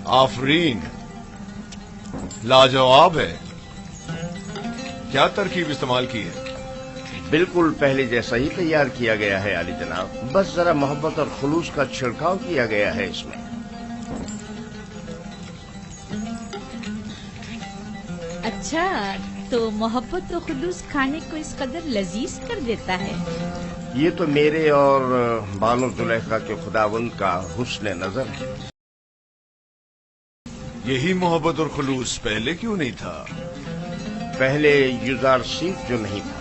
آفرین، لاجواب ہے. کیا ترکیب استعمال کی ہے؟ بالکل پہلے جیسا ہی تیار کیا گیا ہے عالی جناب، بس ذرا محبت اور خلوص کا چھڑکاؤ کیا گیا ہے اس میں. اچھا، تو محبت و خلوص کھانے کو اس قدر لذیذ کر دیتا ہے. یہ تو میرے اور بانو زلیخا کے خداوند کا حسن نظر ہے. یہی محبت اور خلوص پہلے کیوں نہیں تھا؟ پہلے یوزارسیف جو نہیں تھا.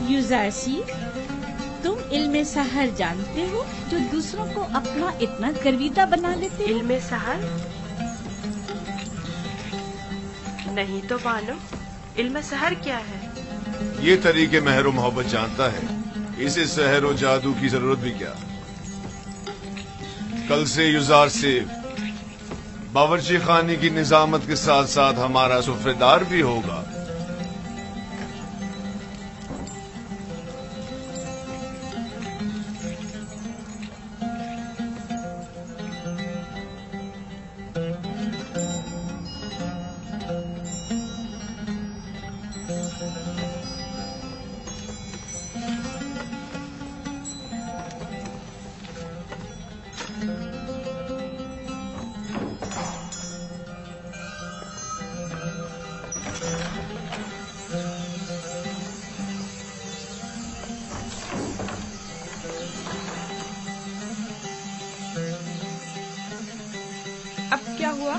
یوزارسیف، تم علم سحر جانتے ہو جو دوسروں کو اپنا اتنا گرویدہ بنا لیتے؟ علم سحر؟ نہیں تو بانو، علم سحر کیا ہے؟ یہ طریقے مہر و محبت جانتا ہے، اسے سحر و جادو کی ضرورت بھی کیا. کل سے یوزارسیف باورچی خانے کی نظامت کے ساتھ ساتھ ہمارا سفرے دار بھی ہوگا. اب کیا ہوا؟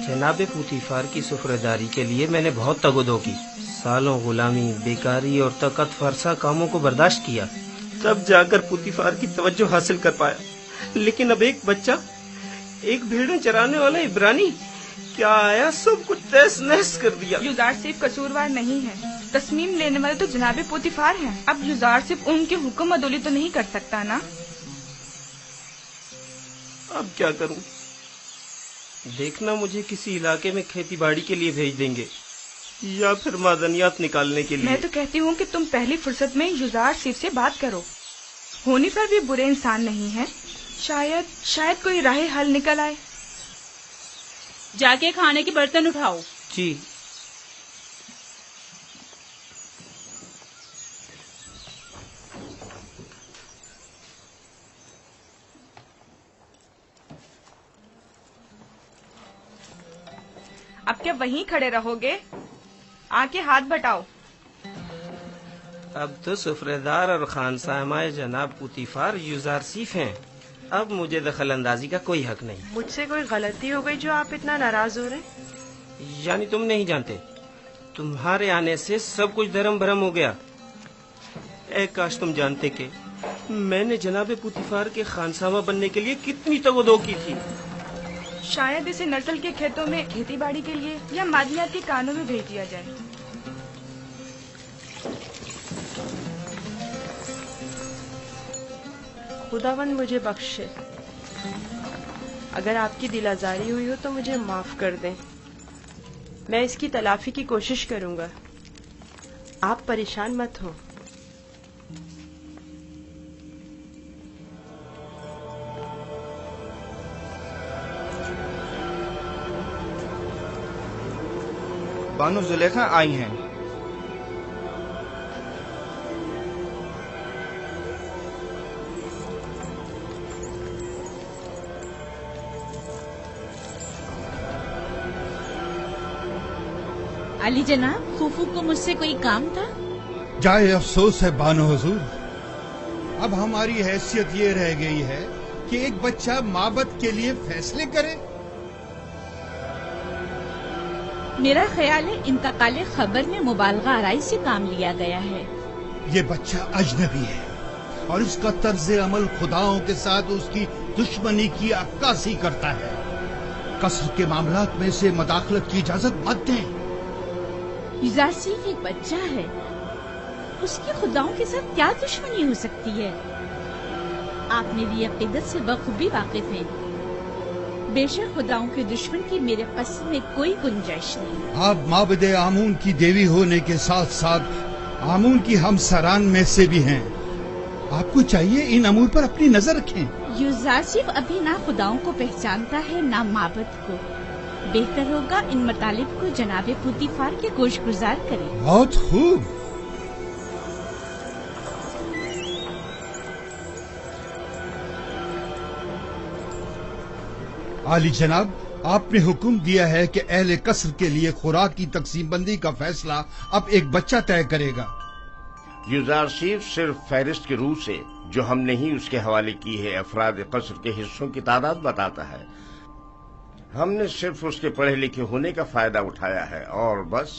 جناب پوتیفار کی سفرےداری کے لیے میں نے بہت تگ و دو کی، سالوں غلامی، بیکاری اور طاقت فرسا کاموں کو برداشت کیا، تب جا کر پوتیفار کی توجہ حاصل کر پایا. لیکن اب ایک بچہ، ایک بھیڑیں چرانے والا عبرانی کیا آیا، سب کچھ تہس نہس کر دیا. یوزارسیف قصوروار نہیں ہے، تصمیم لینے والے تو جناب پوتیفار ہیں. اب یوزارسیف ان کے حکم عدولی تو نہیں کر سکتا نا. اب کیا کروں؟ دیکھنا مجھے کسی علاقے میں کھیتی باڑی کے لیے بھیج دیں گے یا پھر معدنیات نکالنے کے لیے. میں تو کہتی ہوں کہ تم پہلی فرصت میں یوزارسیف سے بات کرو. ہونی پر بھی برے انسان نہیں ہیں، شاید کوئی راہ حل نکل آئے. جا کے کھانے کے برتن اٹھاؤ. جی. اب کیا وہیں کھڑے رہو گے؟ آ کے ہاتھ بٹاؤ. اب تو سفرےدار اور خانسامہ جناب پوتیفار یوزارسیف ہیں، اب مجھے دخل اندازی کا کوئی حق نہیں. مجھ سے کوئی غلطی ہو گئی جو آپ اتنا ناراض ہو رہے ہیں؟ یعنی تم نہیں جانتے، تمہارے آنے سے سب کچھ دھرم بھرم ہو گیا. اے کاش تم جانتے کہ میں نے جناب پوتیفار کے خانسامہ بننے کے لیے کتنی تگ و دو کی تھی. شاید اسے نسل کے کھیتوں میں کھیتی باڑی کے لیے یا معدنیات کے کانوں میں بھیج دیا جائے. خداوند مجھے بخشے، اگر آپ کی دل آزاری ہوئی ہو تو مجھے معاف کر دیں. میں اس کی تلافی کی کوشش کروں گا، آپ پریشان مت ہو. بانو زلیخا آئی ہیں. علی جناب، پھوپھو کو مجھ سے کوئی کام تھا؟ جائے افسوس ہے بانو حضور، اب ہماری حیثیت یہ رہ گئی ہے کہ ایک بچہ معبد کے لیے فیصلے کرے. میرا خیال ہے انتقال خبر میں مبالغہ آرائی سے کام لیا گیا ہے. یہ بچہ اجنبی ہے اور اس کا طرز عمل خداؤں کے ساتھ اس کی دشمنی کی عکاسی کرتا ہے. قصر کے معاملات میں اسے مداخلت کی اجازت مت دیں. یوزارسیف ایک بچہ ہے، اس کی خداؤں کے ساتھ کیا دشمنی ہو سکتی ہے؟ آپ میری عقیدت سے بخوبی واقف ہیں. بے شک خداؤں کے دشمن کی میرے قصر میں کوئی گنجائش نہیں. آپ معبد آمون کی دیوی ہونے کے ساتھ ساتھ آمون کی ہمسران میں سے بھی ہیں. آپ کو چاہیے ان امور پر اپنی نظر رکھیں. یوزاسف ابھی نہ خداؤں کو پہچانتا ہے نہ معبد کو. بہتر ہوگا ان مطالب کو جناب پوتیفار کے گوش گزار کریں. بہت خوب. عالی جناب، آپ نے حکم دیا ہے کہ اہل قصر کے لیے خوراک کی تقسیم بندی کا فیصلہ اب ایک بچہ طے کرے گا. یوزارسیف صرف فہرست کی روح سے جو ہم نے ہی اس کے حوالے کی ہے افراد قصر کے حصوں کی تعداد بتاتا ہے. ہم نے صرف اس کے پڑھے لکھے ہونے کا فائدہ اٹھایا ہے اور بس.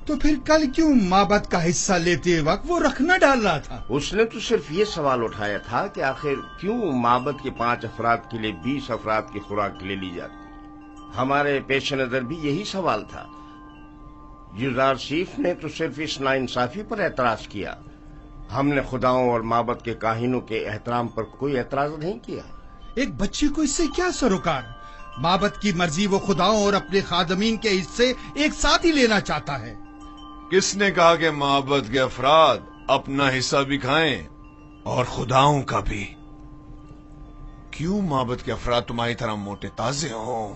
تو پھر کل کیوں معبد کا حصہ لیتے وقت وہ رکھنا ڈال رہا تھا؟ اس نے تو صرف یہ سوال اٹھایا تھا کہ آخر کیوں معبد کے 5 افراد کے لیے 20 افراد کی خوراک کے لیے لی جاتی. ہمارے پیش نظر بھی یہی سوال تھا. یوزارسیف نے تو صرف اس ناانصافی پر اعتراض کیا. ہم نے خداؤں اور معبد کے کاہنوں کے احترام پر کوئی اعتراض نہیں کیا. ایک بچے کو اس سے کیا سروکار؟ معبد کی مرضی وہ خداؤں اور اپنے خادمین کے حصے ایک ساتھ ہی لینا چاہتا ہے. کس نے کہا کہ معبد کے افراد اپنا حصہ بھی کھائیں اور خداؤں کا بھی؟ کیوں معبد کے افراد تمہاری طرح موٹے تازے ہوں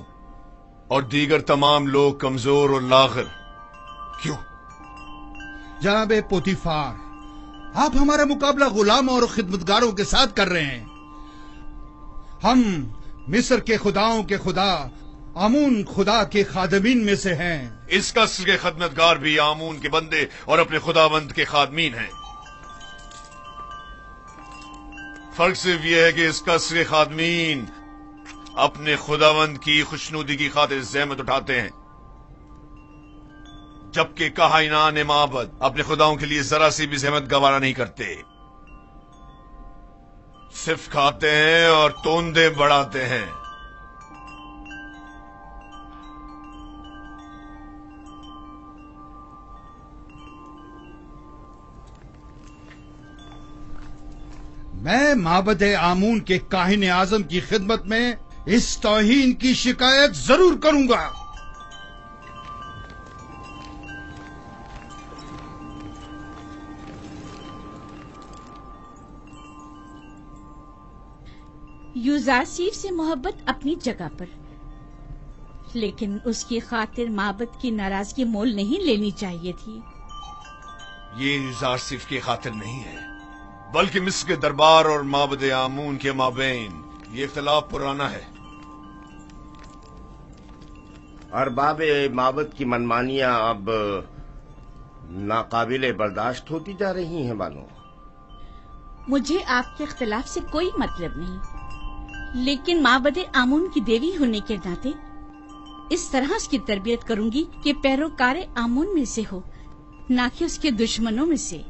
اور دیگر تمام لوگ کمزور اور لاغر؟ کیوں؟ جناب پوتیفار، آپ ہمارا مقابلہ غلاموں اور خدمتگاروں کے ساتھ کر رہے ہیں. ہم مصر کے خداؤں کے خدا آمون خدا کے خادمین میں سے ہیں. اس قصر کے خدمتگار بھی آمون کے بندے اور اپنے خداوند کے خادمین ہیں. فرق صرف یہ ہے کہ اس قصر کے خادمین اپنے خداوند کی خوشنودی کی خاطر زحمت اٹھاتے ہیں، جبکہ کاہنان معبد اپنے خداؤں کے لیے ذرا سی بھی زحمت گوارا نہیں کرتے. صرف کھاتے ہیں اور توندے بڑھاتے ہیں. میں معبد آمون کے کاہن اعظم کی خدمت میں اس توہین کی شکایت ضرور کروں گا. یوزاسیف سے محبت اپنی جگہ پر، لیکن اس کی خاطر معبد کی ناراضگی مول نہیں لینی چاہیے تھی. یہ یوزارسیف کی خاطر نہیں ہے، بلکہ مصر کے دربار اور معبد آمون کے مابین یہ اختلاف پرانا ہے. ارباب معبد کی منمانیاں اب ناقابل برداشت ہوتی جا رہی ہیں. بانو، مجھے آپ کے اختلاف سے کوئی مطلب نہیں، لیکن معبد آمون کی دیوی ہونے کے ناطے اس طرح اس کی تربیت کروں گی کہ پیروکار آمون میں سے ہو، نہ کہ اس کے دشمنوں میں سے.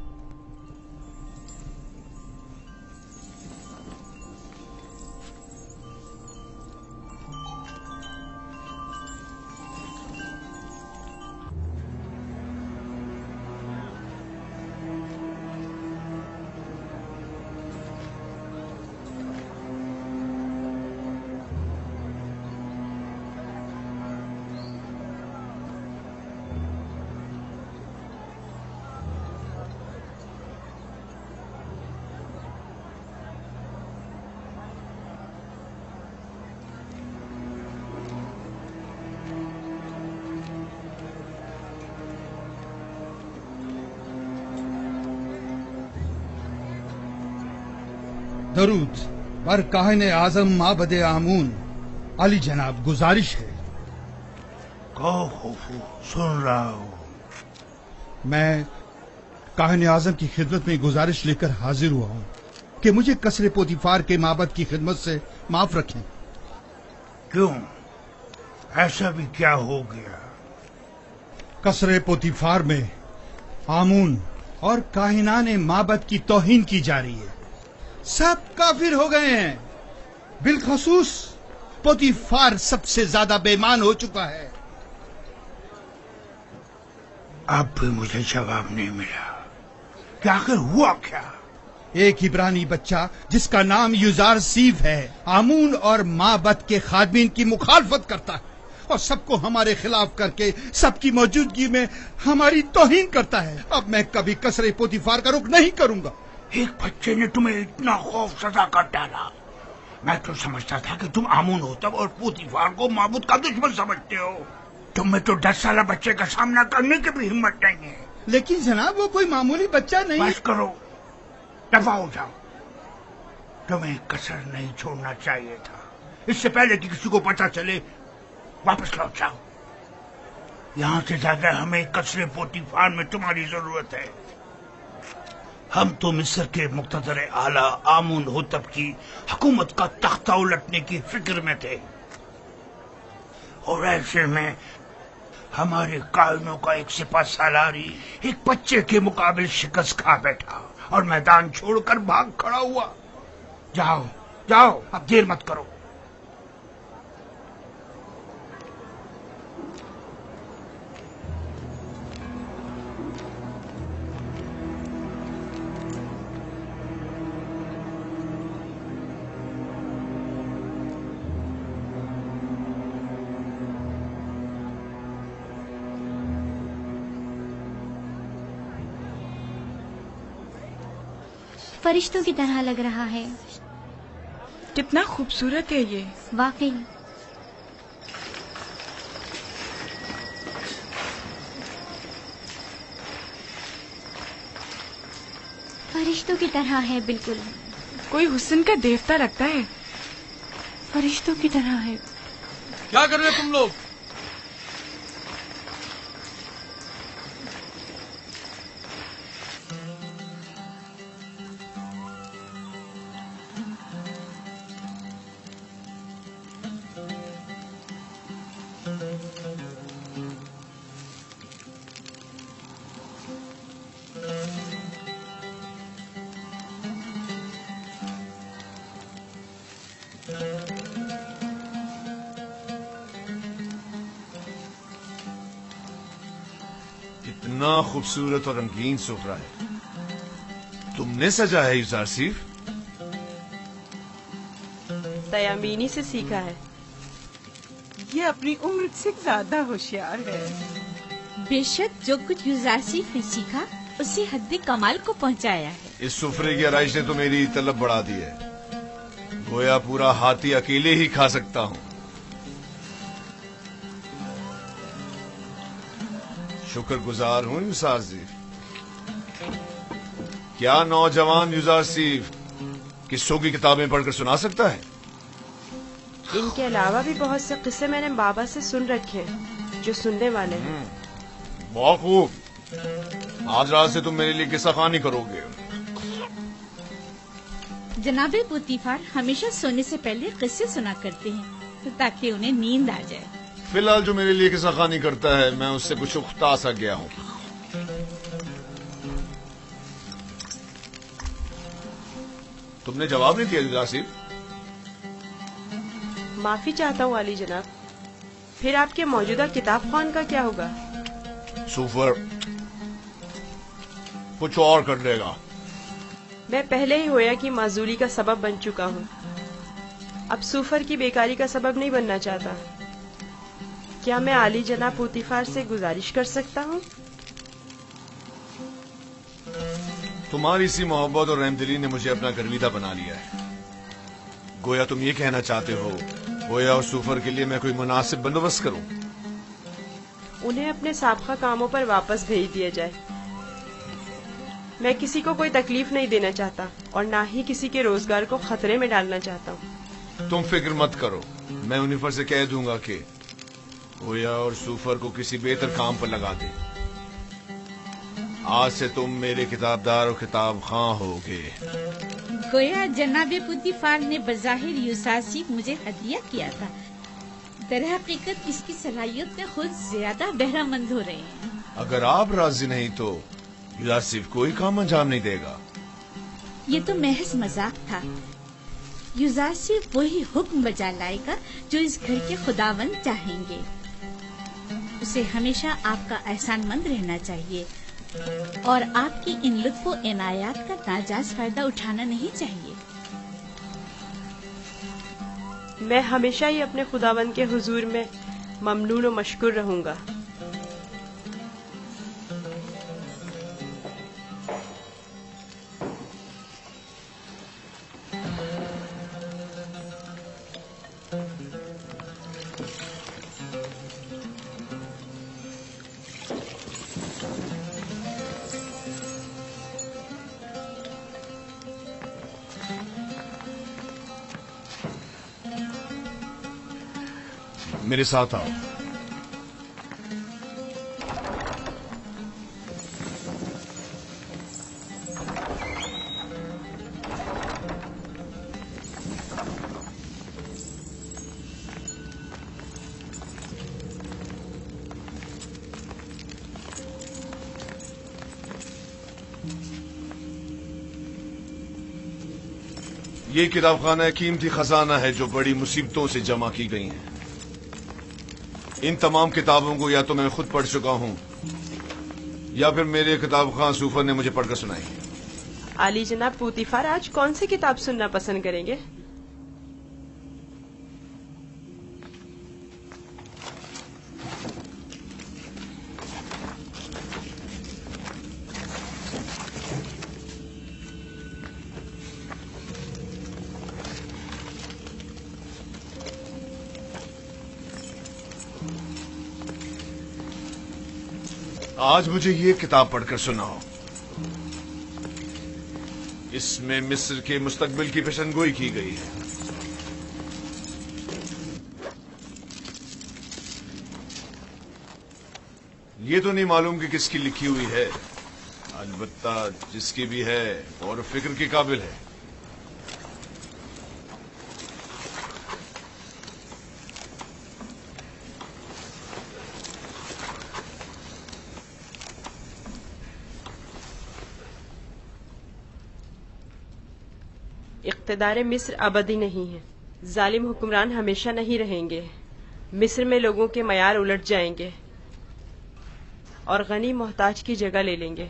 درود بر کاہن اعظم معبد آمون. علی جناب، گزارش ہے. سن رہا ہوں. میں کاہن اعظم کی خدمت میں گزارش لے کر حاضر ہوا ہوں کہ مجھے قصر پوتیفار کے معبد کی خدمت سے معاف رکھیں. کیوں؟ ایسا بھی کیا ہو گیا؟ قصر پوتیفار میں آمون اور کاہنان معبد کی توہین کی جا رہی ہے. سب کافر ہو گئے ہیں، بالخصوص پوتیفار سب سے زیادہ بے ایمان ہو چکا ہے. اب بھی مجھے جواب نہیں ملا کہ آخر ہوا کیا؟ ایک عبرانی بچہ جس کا نام یوزار سیف ہے آمون اور معبد کے خادمین کی مخالفت کرتا ہے اور سب کو ہمارے خلاف کر کے سب کی موجودگی میں ہماری توہین کرتا ہے. اب میں کبھی قصر پوتیفار کا رخ نہیں کروں گا. ایک بچے نے تمہیں اتنا خوف زدہ کر ڈالا. میں تو سمجھتا تھا کہ تم آمون ہوتب اور پوتیفار کو معبود کا دشمن سمجھتے ہو. تم میں تو 10 سالہ بچے کا سامنا کرنے کی بھی ہمت نہیں ہے. لیکن جناب وہ کوئی معمولی بچہ نہیں. بس کرو، دفع ہو جاؤ. تمہیں کسر نہیں چھوڑنا چاہیے تھا. اس سے پہلے کہ کسی کو پتہ چلے واپس لوٹ جاؤ. یہاں سے زیادہ ہمیں قصر پوتیفار میں تمہاری ضرورت ہے. ہم تو مصر کے مقتدر اعلیٰ آمون ہوتب کی حکومت کا تختہ الٹنے کی فکر میں تھے، اور ایسے میں ہمارے قائدوں کا ایک سپہ سالاری ایک بچے کے مقابل شکست کھا بیٹھا اور میدان چھوڑ کر بھاگ کھڑا ہوا. جاؤ جاؤ، اب دیر مت کرو. فرشتوں کی طرح لگ رہا ہے. کتنا خوبصورت ہے یہ. واقعی. فرشتوں کی طرح ہے بالکل. کوئی حسن کا دیوتا لگتا ہے. فرشتوں کی طرح ہے. کیا کر رہے تم لوگ؟ اتنا خوبصورت اور رنگین سفرہ ہے. تم نے سجا ہے یوزار سیف؟ تیامینی سے سیکھا ہے. یہ اپنی عمر سے زیادہ ہوشیار ہے. بے شک جو کچھ یوزار سیف نے سیکھا اسے حد کمال کو پہنچایا ہے. اس سفرے کی آرائش نے تو میری طلب بڑھا دی ہے. گویا پورا ہاتھی اکیلے ہی کھا سکتا ہوں. شکر گزار ہوں یوزار سیف. کیا نوجوان یوزار سیف قصوں کی کتابیں پڑھ کر سنا سکتا ہے؟ ان کے علاوہ بھی بہت سے قصے میں نے بابا سے سن رکھے ہیں جو سننے والے ہیں. بہت خوب. آج رات سے تم میرے لیے قصہ خوانی کرو گے. جناب پوتیفار ہمیشہ سونے سے پہلے قصے سنا کرتے ہیں تاکہ انہیں نیند آ جائے. فی الحال جو میرے لیے قصہ خوانی کرتا ہے میں اس سے کچھ اختا سا گیا ہوں. تم نے جواب نہیں دیا یوزار سیف. معافی چاہتا ہوں علی جناب. پھر آپ کے موجودہ کتاب خوان کا کیا ہوگا؟ سوفر کچھ اور کر دے گا. میں پہلے ہی ہویا کی معذوری کا سبب بن چکا ہوں. اب سوفر کی بیکاری کا سبب نہیں بننا چاہتا. کیا میں علی جناب پوتیفار سے گزارش کر سکتا ہوں؟ تمہاری سی محبت اور رحمدلی نے مجھے اپنا گرویدہ بنا لیا ہے. گویا تم یہ کہنا چاہتے ہو گویا اور سوفر کے لیے میں کوئی مناسب بندوبست کروں. انہیں اپنے سابقہ کاموں پر واپس بھیج دیا جائے. میں کسی کو کوئی تکلیف نہیں دینا چاہتا اور نہ ہی کسی کے روزگار کو خطرے میں ڈالنا چاہتا ہوں. تم فکر مت کرو. میں انیفر سے کہہ دوں گا کہ گویا اور سوفر کو کسی بہتر کام پر لگا دے. آج سے تم میرے کتابدار اور کتاب خواں ہوگے. گویا جناب پوتیفار نے بظاہر یوزار سیف مجھے ہدیہ کیا تھا. در حقیقت اس کی صلاحیت میں خود زیادہ بہرہ مند ہو رہے ہیں. اگر آپ راضی نہیں تو یوزار سیف کوئی کام انجام نہیں دے گا. یہ تو محض مذاق تھا. یوزار سیف وہی حکم بجا لائے گا جو اس گھر کے خداوند چاہیں گے. اسے ہمیشہ آپ کا احسان مند رہنا چاہیے اور آپ کی ان لطف و عنایات کا ناجائز فائدہ اٹھانا نہیں چاہیے۔ میں ہمیشہ ہی اپنے خداوند کے حضور میں ممنون و مشکور رہوں گا۔ میرے ساتھ آؤ۔ یہ کتاب خانہ قیمتی خزانہ ہے جو بڑی مصیبتوں سے جمع کی گئی ہیں۔ ان تمام کتابوں کو یا تو میں خود پڑھ چکا ہوں یا پھر میرے کتاب خواں سوفر نے مجھے پڑھ کر سنائی۔ عالی جناب پوتیفار آج کون سی کتاب سننا پسند کریں گے؟ آج مجھے یہ کتاب پڑھ کر سناؤ۔ اس میں مصر کے مستقبل کی پیشن گوئی کی گئی ہے۔ یہ تو نہیں معلوم کہ کس کی لکھی ہوئی ہے، البتہ جس کی بھی ہے اور فکر کے قابل ہے۔ اقتدار مصر ابدی نہیں ہے، ظالم حکمران ہمیشہ نہیں رہیں گے۔ مصر میں لوگوں کے معیار الٹ جائیں گے اور غنی محتاج کی جگہ لے لیں گے۔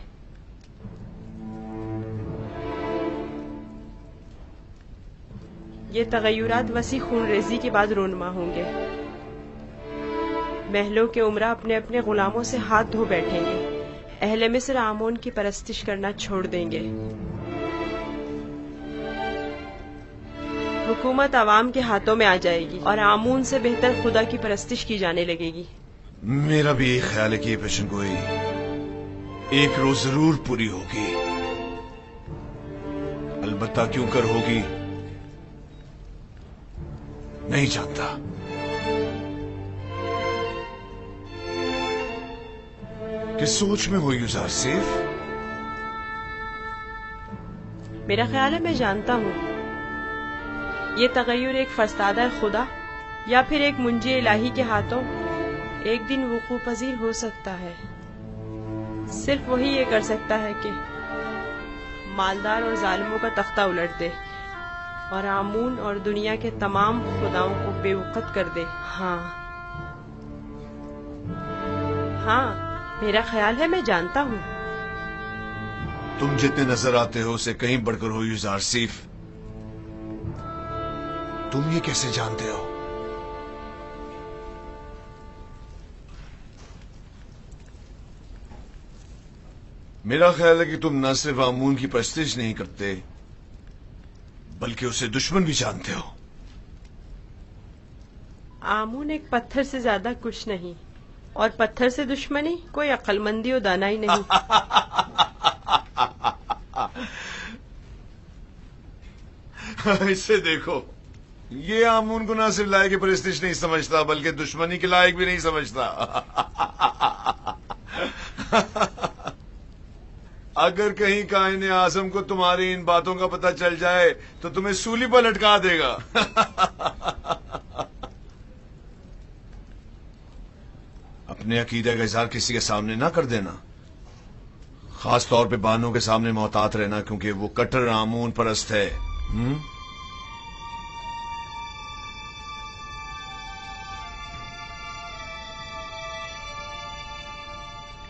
یہ تغیرات وسیع خون ریزی کے بعد رونما ہوں گے۔ محلوں کے عمرہ اپنے اپنے غلاموں سے ہاتھ دھو بیٹھیں گے۔ اہل مصر آمون کی پرستش کرنا چھوڑ دیں گے۔ حکومت عوام کے ہاتھوں میں آ جائے گی اور آمون سے بہتر خدا کی پرستش کی جانے لگے گی۔ میرا بھی یہ خیال ہے کہ یہ پیشن گوئی ایک روز ضرور پوری ہوگی، البتہ کیوں کر ہوگی نہیں جانتا۔ کس سوچ میں ہو یوزار سیف؟ میرا خیال ہے میں جانتا ہوں۔ یہ تغیر ایک فرستادہ خدا یا پھر ایک منجی الہی کے ہاتھوں ایک دن وقوع پذیر ہو سکتا ہے۔ صرف وہی یہ کر سکتا ہے کہ مالدار اور ظالموں کا تختہ الٹ دے اور آمون اور دنیا کے تمام خداؤں کو بے وقت کر دے۔ ہاں میرا خیال ہے میں جانتا ہوں۔ تم جتنے نظر آتے ہو اسے کہیں بڑھ کر ہو یوزار سیف۔ تم یہ کیسے جانتے ہو؟ میرا خیال ہے کہ تم نہ صرف آمون کی پرستش نہیں کرتے بلکہ اسے دشمن بھی جانتے ہو۔ آمون ایک پتھر سے زیادہ کچھ نہیں، اور پتھر سے دشمنی کوئی عقل مندی و دانائی نہیں۔ اسے دیکھو، یہ آمون کو نہ صرف لائق پرستش نہیں سمجھتا بلکہ دشمنی کے لائق بھی نہیں سمجھتا۔ اگر کہیں کائن اعظم کو تمہاری ان باتوں کا پتہ چل جائے تو تمہیں سولی پر لٹکا دے گا۔ اپنے عقیدہ کا اظہار کسی کے سامنے نہ کر دینا، خاص طور پہ بانوں کے سامنے محتاط رہنا کیونکہ وہ کٹر آمون پرست ہے۔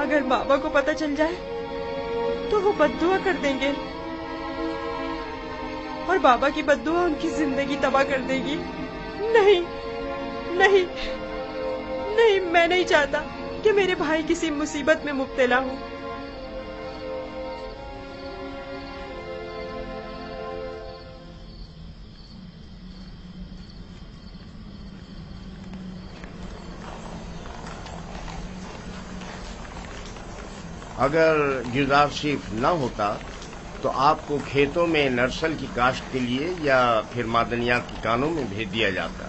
اگر بابا کو پتہ چل جائے تو وہ بددعا کر دیں گے اور بابا کی بددعا ان کی زندگی تباہ کر دے گی. نہیں نہیں نہیں، میں نہیں چاہتا کہ میرے بھائی کسی مصیبت میں مبتلا ہوں. اگر گزار شریف نہ ہوتا تو آپ کو کھیتوں میں نرسل کی کاشت کے لیے یا پھر معدنیات کی کانوں میں بھیج دیا جاتا.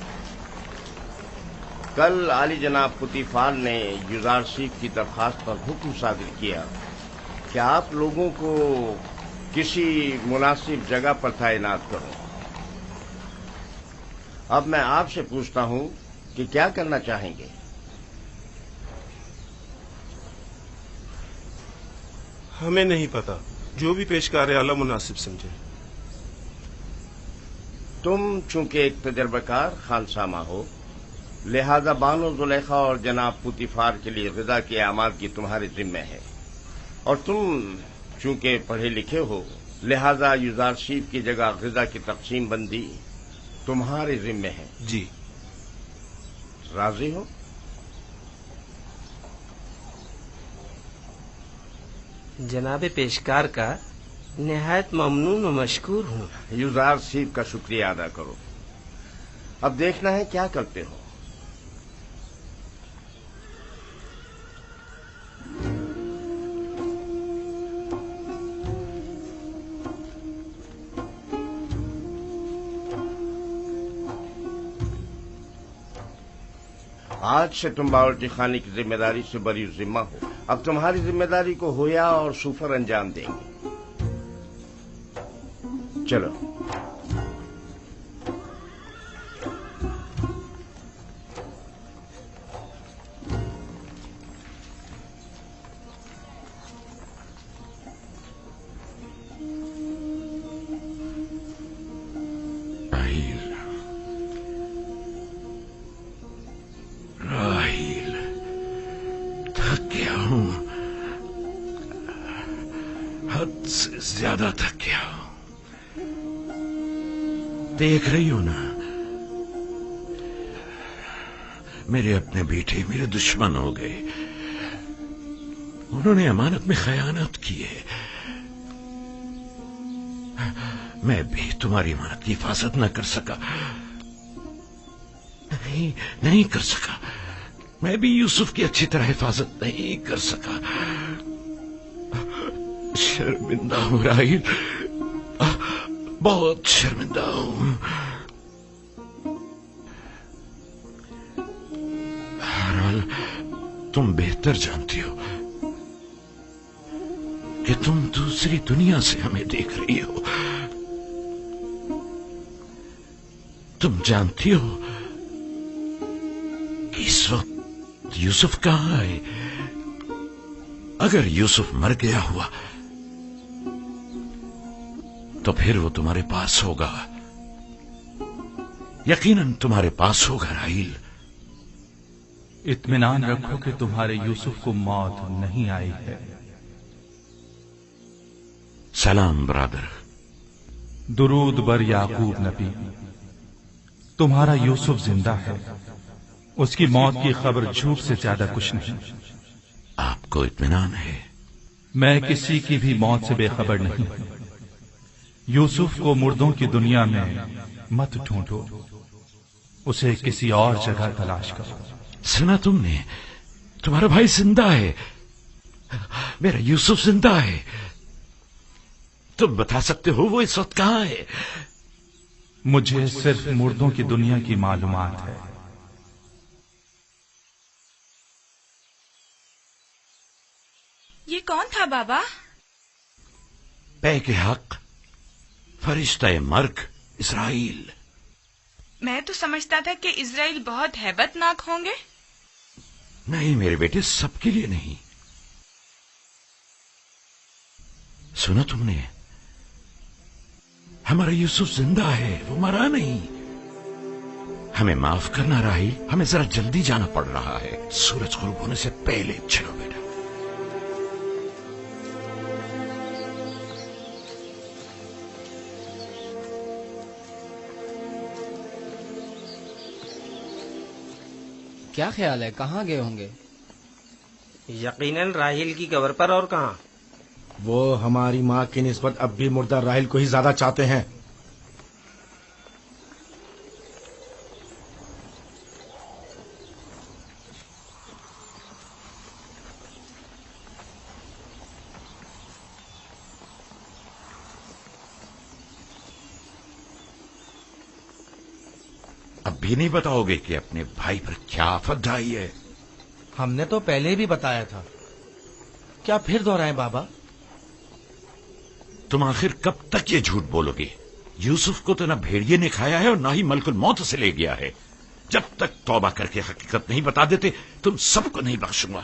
کل عالی جناب پوتیفار نے گزار شریف کی درخواست پر حکم صادر کیا کہ آپ لوگوں کو کسی مناسب جگہ پر تعینات کرو. اب میں آپ سے پوچھتا ہوں کہ کیا کرنا چاہیں گے؟ ہمیں نہیں پتا، جو بھی پیشکار اعلیٰ مناسب سمجھے. تم چونکہ ایک تجربہ کار خانسامہ ہو، لہذا بانو زلیخا اور جناب پوتیفار کے لیے غذا کے اعمال کی تمہارے ذمہ ہے، اور تم چونکہ پڑھے لکھے ہو، لہذا یزار شیف کی جگہ غذا کی تقسیم بندی تمہارے ذمہ ہے. جی. راضی ہو؟ جناب پیشکار کا نہایت ممنون و مشکور ہوں. یزار شیف کا شکریہ ادا کرو. اب دیکھنا ہے کیا کرتے ہو. آج سے تم باورچی خانے کی ذمہ داری سے بری ذمہ ہو. اب تمہاری ذمہ داری کو ہویا اور سوفر انجام دیں گے. چلو. زیادہ تھک گیا. دیکھ رہی ہو نا، میرے اپنے بیٹے میرے دشمن ہو گئے. انہوں نے امانت میں خیانت کی ہے. میں بھی تمہاری امانت کی حفاظت نہ کر سکا. نہیں کر سکا. میں بھی یوسف کی اچھی طرح حفاظت نہیں کر سکا. شرمندہ ہوں راہیل، بہت شرمندہ ہوں. بہرحال تم بہتر جانتی ہو کہ تم دوسری دنیا سے ہمیں دیکھ رہی ہو. تم جانتی ہو کہ اس وقت یوسف کہاں ہے. اگر یوسف مر گیا ہوا تو پھر وہ تمہارے پاس ہوگا، یقیناً تمہارے پاس ہوگا راہیل. اطمینان رکھو کہ تمہارے یوسف کو موت نہیں آئی ہے. سلام برادر. درود بر یعقوب نبی. تمہارا یوسف زندہ ہے. اس کی موت کی خبر جھوٹ سے زیادہ کچھ نہیں. آپ کو اطمینان ہے؟ میں کسی کی بھی موت سے بے خبر نہیں. یوسف کو مردوں کی دنیا میں مت ڈھونڈو، اسے کسی اور جگہ تلاش کرو. سنا تم نے؟ تمہارا بھائی زندہ ہے. میرا یوسف زندہ ہے. تم بتا سکتے ہو وہ اس وقت کہاں ہے؟ مجھے صرف مردوں کی دنیا کی معلومات ہے. یہ کون تھا بابا؟ پے کے حق فرشتہ مرگ اسرائیل. میں تو سمجھتا تھا کہ اسرائیل بہت ہیبت ناک ہوں گے. نہیں میرے بیٹے، سب کے لیے نہیں. سنا تم نے؟ ہمارا یوسف زندہ ہے، وہ مرا نہیں. ہمیں معاف کرنا راہیل، ہمیں ذرا جلدی جانا پڑ رہا ہے. سورج غروب ہونے سے پہلے. چلو بیٹا. کیا خیال ہے کہاں گئے ہوں گے؟ یقیناً راحیل کی قبر پر، اور کہاں؟ وہ ہماری ماں کی نسبت اب بھی مردہ راحیل کو ہی زیادہ چاہتے ہیں۔ اب بھی نہیں بتاؤ گے کہ اپنے بھائی پر کیا آفت ڈھائی ہے؟ ہم نے تو پہلے بھی بتایا تھا، کیا پھر دہرائیں بابا؟ تم آخر کب تک یہ جھوٹ بولو گے؟ یوسف کو تو نہ بھیڑیے نے کھایا ہے اور نہ ہی ملک الموت سے لے گیا ہے۔ جب تک توبہ کر کے حقیقت نہیں بتا دیتے تم سب کو نہیں بخشوں گا۔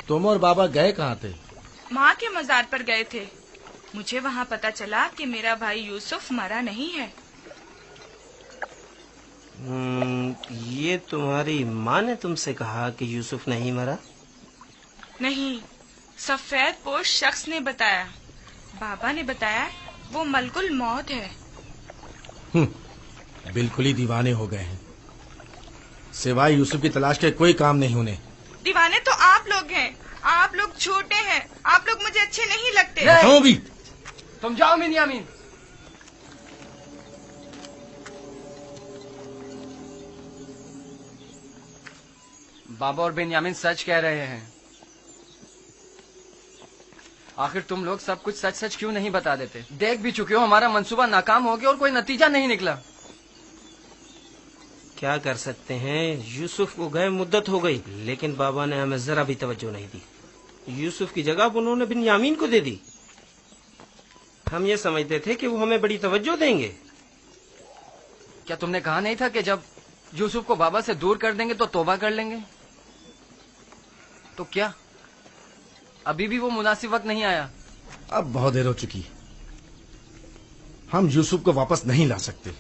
تم اور بابا گئے کہاں تھے؟ ماں کے مزار پر گئے تھے۔ مجھے وہاں پتا چلا کہ میرا بھائی یوسف مرا نہیں ہے۔ یہ تمہاری ماں نے تم سے کہا کہ یوسف نہیں مرا؟ نہیں، سفید پوش شخص نے بتایا۔ بابا نے بتایا وہ ملک الموت ہے۔ بالکل ہی دیوانے ہو گئے ہیں، سوائے یوسف کی تلاش کے کوئی کام نہیں انہیں۔ دیوانے تو آپ لوگ ہیں، آپ لوگ چھوٹے ہیں، آپ لوگ مجھے اچھے نہیں لگتے۔ بھی تم جاؤ بنیامین۔ بابا اور بنیامین سچ کہہ رہے ہیں۔ آخر تم لوگ سب کچھ سچ سچ کیوں نہیں بتا دیتے؟ دیکھ بھی چکے ہو ہمارا منصوبہ ناکام ہو گیا اور کوئی نتیجہ نہیں نکلا۔ کیا کر سکتے ہیں، یوسف کو گئے مدت ہو گئی، لیکن بابا نے ہمیں ذرا بھی توجہ نہیں دی۔ یوسف کی جگہ انہوں نے بنیامین کو دے دی۔ ہم یہ سمجھتے تھے کہ وہ ہمیں بڑی توجہ دیں گے۔ کیا تم نے کہا نہیں تھا کہ جب یوسف کو بابا سے دور کر دیں گے تو توبہ کر لیں گے؟ تو کیا ابھی بھی وہ مناسب وقت نہیں آیا؟ اب بہت دیر ہو چکی، ہم یوسف کو واپس نہیں لا سکتے۔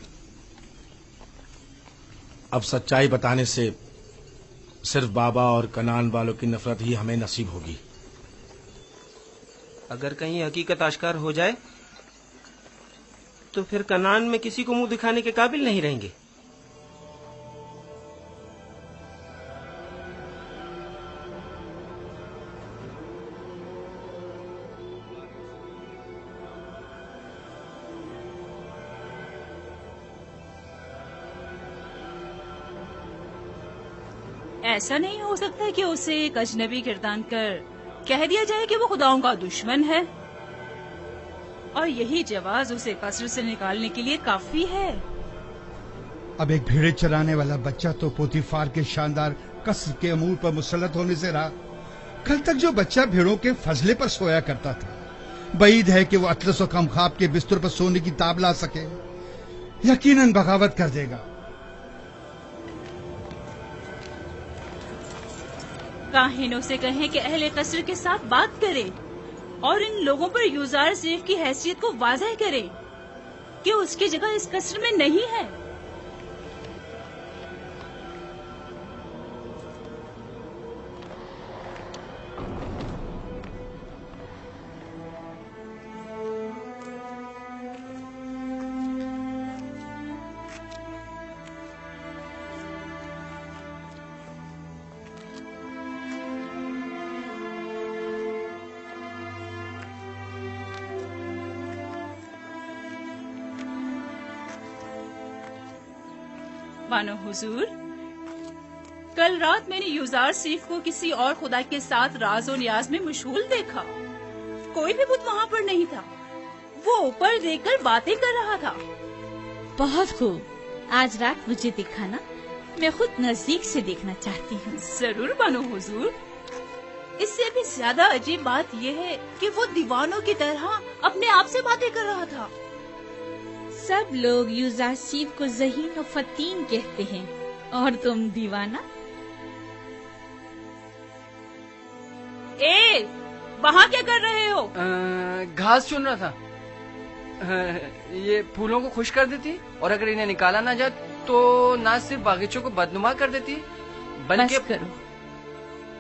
اب سچائی بتانے سے صرف بابا اور کنان والوں کی نفرت ہی ہمیں نصیب ہوگی۔ اگر کہیں حقیقت آشکار ہو جائے تو پھر کنان میں کسی کو منہ دکھانے کے قابل نہیں رہیں گے۔ ایسا نہیں ہو سکتا کہ اسے ایک اجنبی گردان کر کہہ دیا جائے کہ وہ خداؤں کا دشمن ہے، اور یہی جواز اسے قصر سے نکالنے کے لیے کافی ہے۔ اب ایک بھیڑے چرانے والا بچہ تو پوتیفار کے شاندار قصر کے امور پر مسلط ہونے سے رہا۔ کل تک جو بچہ بھیڑوں کے فضلے پر سویا کرتا تھا، بعید ہے کہ وہ اطلس و کمخاب کے بستر پر سونے کی تاب لا سکے۔ یقیناً بغاوت کر دے گا۔ کاہنوں سے کہیں کہ اہل قصر کے ساتھ بات کرے اور ان لوگوں پر یوزار سیف کی حیثیت کو واضح کرے کہ اس کی جگہ اس قصر میں نہیں ہے۔ بانو حضور، کل رات میں نے یوزار سیف کو کسی اور خدا کے ساتھ راز و نیاز میں مشغول دیکھا۔ کوئی بھی بت وہاں پر نہیں تھا، وہ اوپر دیکھ کر باتیں کر رہا تھا۔ بہت خوب، آج رات مجھے دکھانا، میں خود نزدیک سے دیکھنا چاہتی ہوں۔ ضرور بانو حضور۔ اس سے بھی زیادہ عجیب بات یہ ہے کہ وہ دیوانوں کی طرح اپنے آپ سے باتیں کر رہا تھا۔ سب لوگ یوزار سیف کو ذہین و فتین کہتے ہیں، اور تم دیوانہ۔ وہاں کیا کر رہے ہو؟ گھاس چن رہا تھا۔ یہ پھولوں کو خشک کر دیتی، اور اگر انہیں نکالا نہ جائے تو نہ صرف باغیچوں کو بدنما کر دیتی بلکہ… بس کرو،